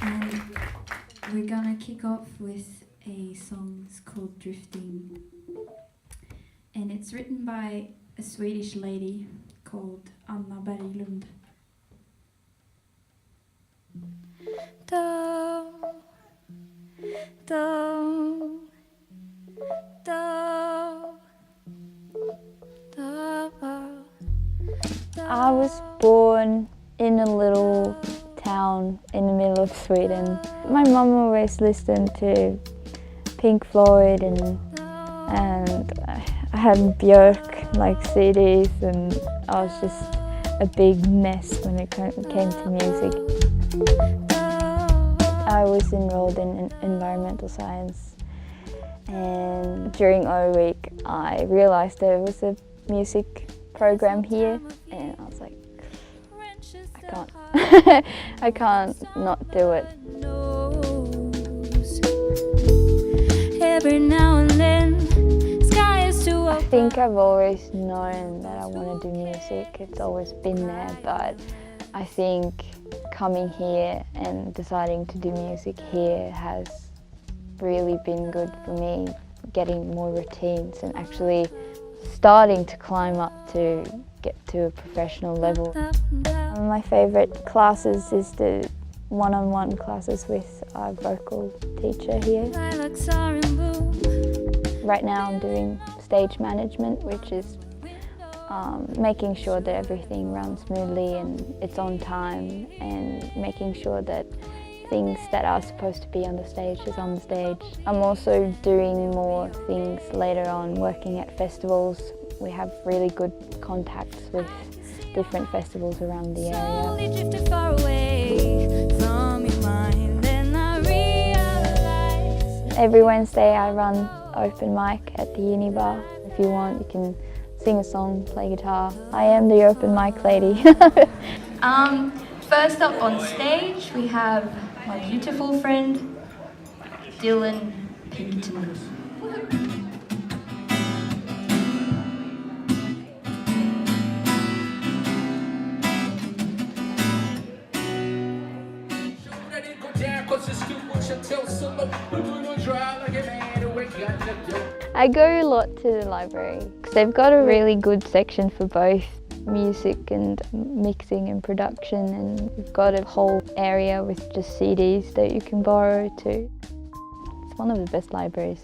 And we're gonna kick off with a song called Drifting. And it's written by a Swedish lady called Anna Berglund. I was born in a little town in the middle of Sweden. My mum always listened to Pink Floyd and I had Björk like CDs, and I was just a big mess when it came to music. I was enrolled in environmental science, and during O Week I realised there was a music program here, and I was like, I can't not do it. Every now and then, sky is too I think I've always known that I want to do music. It's always been there, but I think coming here and deciding to do music here has really been good for me, getting more routines and actually starting to climb up to get to a professional level. My favourite classes is the one-on-one classes with our vocal teacher here. Right now I'm doing stage management, which is making sure that everything runs smoothly and it's on time, and making sure that things that are supposed to be on the stage is on the stage. I'm also doing more things later on, working at festivals. We have really good contacts with different festivals around the area. Every Wednesday I run open mic at the Uni Bar. If you want, you can sing a song, play guitar. I am the open mic lady. First up on stage we have my beautiful friend Dylan Pinkerton. I go a lot to the library because they've got a really good section for both music and mixing and production, and we've got a whole area with just CDs that you can borrow too. It's one of the best libraries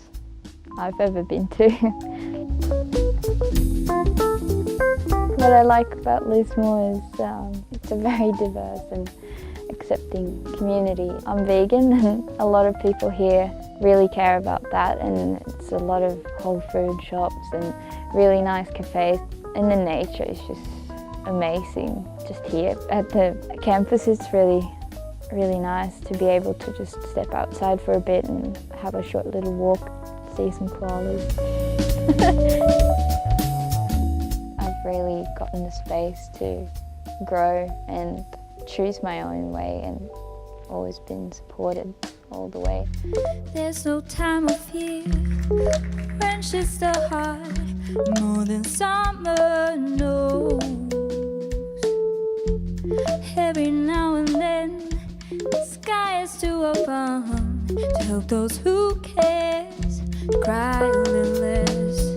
I've ever been to. What I like about Lismore is it's a very diverse and accepting community. I'm vegan, and a lot of people here really care about that, and it's a lot of whole food shops and really nice cafes, and the nature is just amazing. Just here at the campus it's really nice to be able to just step outside for a bit and have a short little walk, see some koalas. I've really gotten the space to grow and choose my own way, and always been supported all the way. There's no time of year, friendship's the heart, more than summer knows. Every now and then, the sky is too open to help those who cares cry a little less.